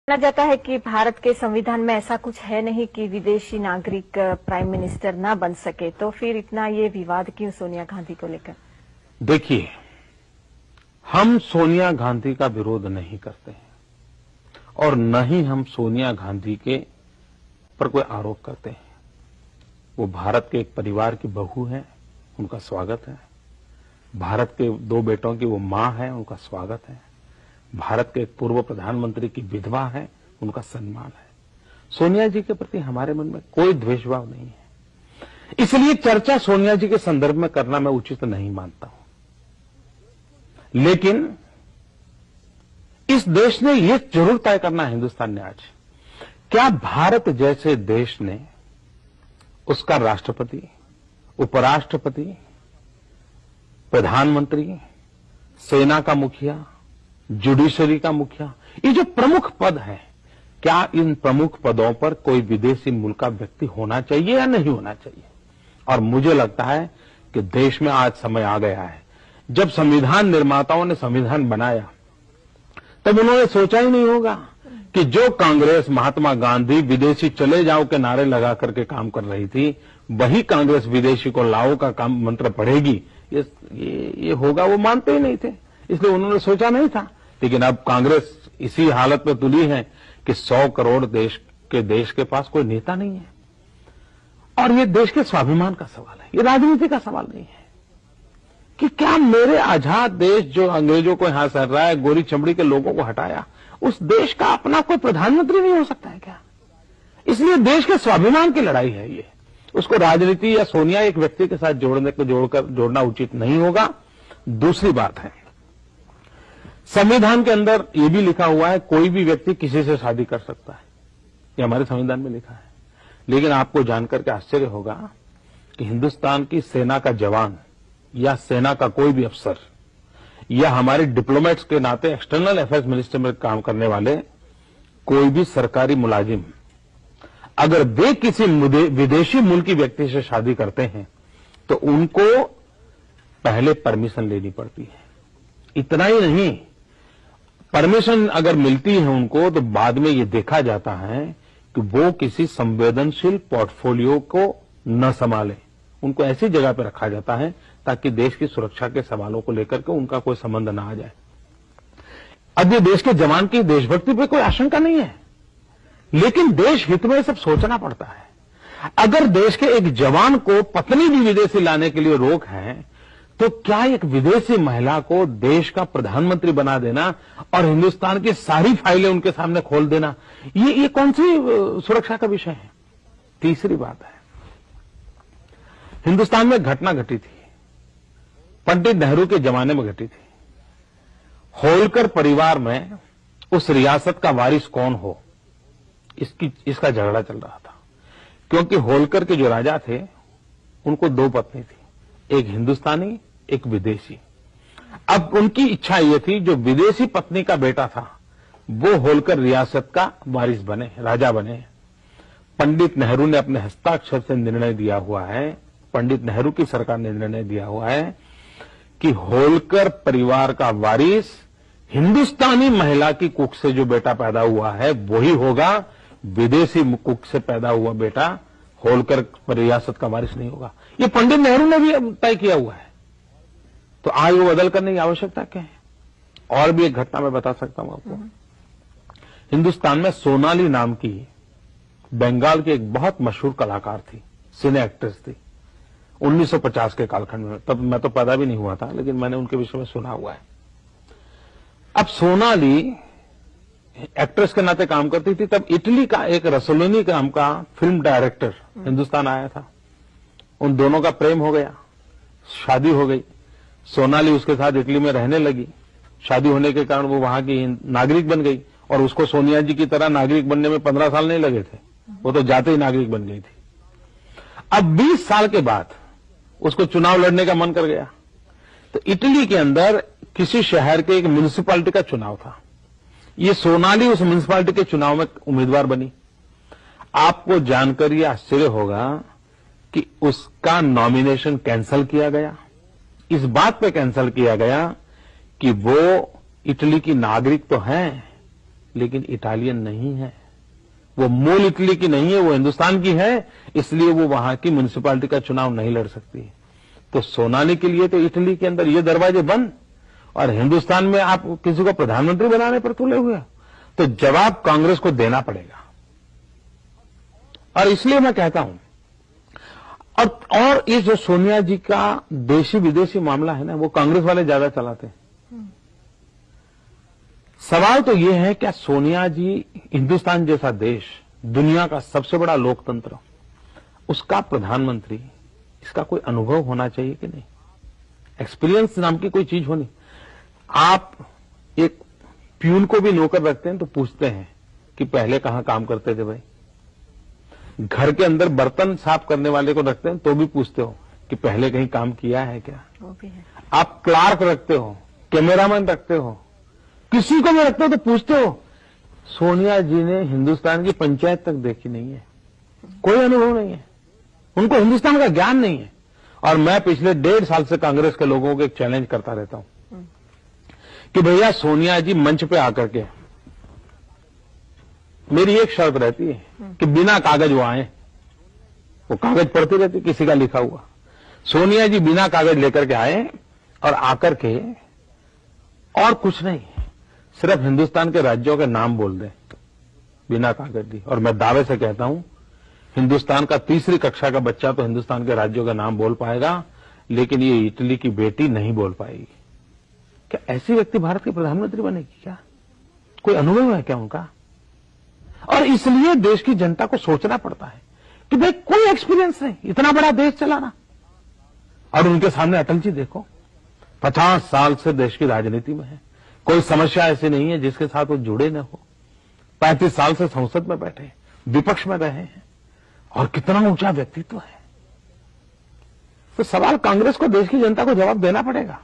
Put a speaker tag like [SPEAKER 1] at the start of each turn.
[SPEAKER 1] माना जाता है कि भारत के संविधान में ऐसा कुछ है नहीं कि विदेशी नागरिक प्राइम मिनिस्टर ना बन सके, तो फिर इतना ये विवाद क्यों सोनिया गांधी को लेकर?
[SPEAKER 2] देखिए, हम सोनिया गांधी का विरोध नहीं करते हैं और न ही हम सोनिया गांधी के पर कोई आरोप करते हैं। वो भारत के एक परिवार की बहू है, उनका स्वागत है। भारत के 2 बेटों की वो मां है, उनका स्वागत है। भारत के एक पूर्व प्रधानमंत्री की विधवा है, उनका सम्मान है। सोनिया जी के प्रति हमारे मन में कोई द्वेषभाव नहीं है, इसलिए चर्चा सोनिया जी के संदर्भ में करना मैं उचित नहीं मानता हूं। लेकिन इस देश ने यह जरूर तय करना है, हिंदुस्तान ने आज, क्या भारत जैसे देश ने उसका राष्ट्रपति, उपराष्ट्रपति, प्रधानमंत्री, सेना का मुखिया, जुडिशरी का मुखिया, ये जो प्रमुख पद है, क्या इन प्रमुख पदों पर कोई विदेशी मूल का व्यक्ति होना चाहिए या नहीं होना चाहिए? और मुझे लगता है कि देश में आज समय आ गया है। जब संविधान निर्माताओं ने संविधान बनाया तब उन्होंने सोचा ही नहीं होगा कि जो कांग्रेस महात्मा गांधी विदेशी चले जाओ के नारे लगा करके काम कर रही थी, वही कांग्रेस विदेशी को लाओ का काम मंत्र पढ़ेगी, ये होगा। वो मानते ही नहीं थे, इसलिए उन्होंने सोचा नहीं था। लेकिन अब कांग्रेस इसी हालत में तुली है कि 100 करोड़ देश के पास कोई नेता नहीं है। और ये देश के स्वाभिमान का सवाल है, ये राजनीति का सवाल नहीं है कि क्या मेरे आजाद देश जो अंग्रेजों को यहां सर रहा है, गोरी चमड़ी के लोगों को हटाया, उस देश का अपना कोई प्रधानमंत्री नहीं हो सकता है क्या? इसलिए देश के स्वाभिमान की लड़ाई है ये। उसको राजनीति या सोनिया एक व्यक्ति के साथ जोड़ना उचित नहीं होगा। दूसरी बात है, संविधान के अंदर यह भी लिखा हुआ है कोई भी व्यक्ति किसी से शादी कर सकता है, ये हमारे संविधान में लिखा है। लेकिन आपको जानकर के आश्चर्य होगा कि हिंदुस्तान की सेना का जवान या सेना का कोई भी अफसर या हमारे डिप्लोमेट्स के नाते एक्सटर्नल अफेयर्स मिनिस्टर में काम करने वाले कोई भी सरकारी मुलाजिम, अगर वे किसी विदेशी मुल्क की व्यक्ति से शादी करते हैं तो उनको पहले परमिशन लेनी पड़ती है। इतना ही नहीं, परमिशन अगर मिलती है उनको तो बाद में ये देखा जाता है कि वो किसी संवेदनशील पोर्टफोलियो को न संभाले। उनको ऐसी जगह पर रखा जाता है ताकि देश की सुरक्षा के सवालों को लेकर के उनका कोई संबंध ना आ जाए। अब ये देश के जवान की देशभक्ति पे कोई आशंका नहीं है, लेकिन देश हित में सब सोचना पड़ता है। अगर देश के एक जवान को पत्नी भी विदेशी लाने के लिए रोक है, तो क्या एक विदेशी महिला को देश का प्रधानमंत्री बना देना और हिंदुस्तान की सारी फाइलें उनके सामने खोल देना, ये कौन सी सुरक्षा का विषय है? तीसरी बात है, हिंदुस्तान में घटना घटी थी, पंडित नेहरू के जमाने में घटी थी। होलकर परिवार में उस रियासत का वारिस कौन हो, इसका झगड़ा चल रहा था, क्योंकि होलकर के जो राजा थे उनको 2 पत्नी थी, एक हिंदुस्तानी, एक विदेशी। अब उनकी इच्छा यह थी जो विदेशी पत्नी का बेटा था वो होलकर रियासत का वारिस बने, राजा बने। पंडित नेहरू ने अपने हस्ताक्षर से निर्णय दिया हुआ है, पंडित नेहरू की सरकार ने निर्णय दिया हुआ है कि होलकर परिवार का वारिस हिंदुस्तानी महिला की कुख से जो बेटा पैदा हुआ है वही होगा, विदेशी कुख से पैदा हुआ बेटा होलकर रियासत का वारिस नहीं होगा। ये पंडित नेहरू ने भी तय किया हुआ है, तो आज वो बदल करने की आवश्यकता क्या है? और भी एक घटना मैं बता सकता हूं आपको। हिंदुस्तान में सोनाली नाम की बंगाल की एक बहुत मशहूर कलाकार थी, सिने एक्ट्रेस थी, 1950 के कालखंड में। तब मैं तो पैदा भी नहीं हुआ था, लेकिन मैंने उनके विषय में सुना हुआ है। अब सोनाली एक्ट्रेस के नाते काम करती थी, तब इटली का एक रसोलिनी नाम का फिल्म डायरेक्टर हिंदुस्तान आया था। उन दोनों का प्रेम हो गया, शादी हो गई। सोनाली उसके साथ इटली में रहने लगी। शादी होने के कारण वो वहां की नागरिक बन गई और उसको सोनिया जी की तरह नागरिक बनने में 15 साल नहीं लगे थे, वो तो जाते ही नागरिक बन गई थी। अब 20 साल के बाद उसको चुनाव लड़ने का मन कर गया, तो इटली के अंदर किसी शहर के एक म्युनिसिपैलिटी का चुनाव था। ये सोनाली उस म्युनिसिपैलिटी के चुनाव में उम्मीदवार बनी। आपको जानकर यह आश्चर्य होगा कि उसका नॉमिनेशन कैंसिल किया गया। इस बात पे कैंसिल किया गया कि वो इटली की नागरिक तो हैं, लेकिन इटालियन नहीं है, वो मूल इटली की नहीं है, वो हिंदुस्तान की है, इसलिए वो वहां की म्युनिसिपैलिटी का चुनाव नहीं लड़ सकती। तो सोनाली के लिए तो इटली के अंदर ये दरवाजे बंद, और हिंदुस्तान में आप किसी को प्रधानमंत्री बनाने पर तुले हुए। तो जवाब कांग्रेस को देना पड़ेगा, और इसलिए मैं कहता हूं, और ये जो सोनिया जी का देशी विदेशी मामला है ना, वो कांग्रेस वाले ज्यादा चलाते हैं। सवाल तो ये है, क्या सोनिया जी हिंदुस्तान जैसा देश, दुनिया का सबसे बड़ा लोकतंत्र, उसका प्रधानमंत्री, इसका कोई अनुभव होना चाहिए कि नहीं? एक्सपीरियंस नाम की कोई चीज होनी। आप एक प्यून को भी नौकर रखते हैं तो पूछते हैं कि पहले कहां काम करते थे भाई। घर के अंदर बर्तन साफ करने वाले को रखते हैं तो भी पूछते हो कि पहले कहीं काम किया है क्या?
[SPEAKER 1] वो भी है। आप
[SPEAKER 2] क्लार्क रखते हो, कैमरामैन रखते हो, किसी को भी रखते हो तो पूछते हो। सोनिया जी ने हिंदुस्तान की पंचायत तक देखी नहीं है, कोई अनुभव नहीं है, उनको हिंदुस्तान का ज्ञान नहीं है। और मैं पिछले 1.5 साल से कांग्रेस के लोगों को एक चैलेंज करता रहता हूं कि भैया सोनिया जी मंच पे आकर के, मेरी एक शर्त रहती है कि बिना कागज वो आए। वो कागज पढ़ती रहती किसी का लिखा हुआ। सोनिया जी बिना कागज लेकर के आए और आकर के, और कुछ नहीं, सिर्फ हिंदुस्तान के राज्यों के नाम बोल दें बिना कागज दी। और मैं दावे से कहता हूं, हिंदुस्तान का 3री कक्षा का बच्चा तो हिंदुस्तान के राज्यों का नाम बोल पाएगा, लेकिन ये इटली की बेटी नहीं बोल पाएगी। क्या ऐसी व्यक्ति भारत की प्रधानमंत्री बनेगी? क्या कोई अनुभव है क्या उनका? और इसलिए देश की जनता को सोचना पड़ता है कि भाई कोई एक्सपीरियंस नहीं, इतना बड़ा देश चलाना। और उनके सामने अटल जी देखो, 50 साल से देश की राजनीति में है, कोई समस्या ऐसी नहीं है जिसके साथ वो जुड़े न हो। 35 साल से संसद में बैठे, विपक्ष में रहे हैं, और कितना ऊंचा व्यक्तित्व है। तो सवाल कांग्रेस को, देश की जनता को जवाब देना पड़ेगा।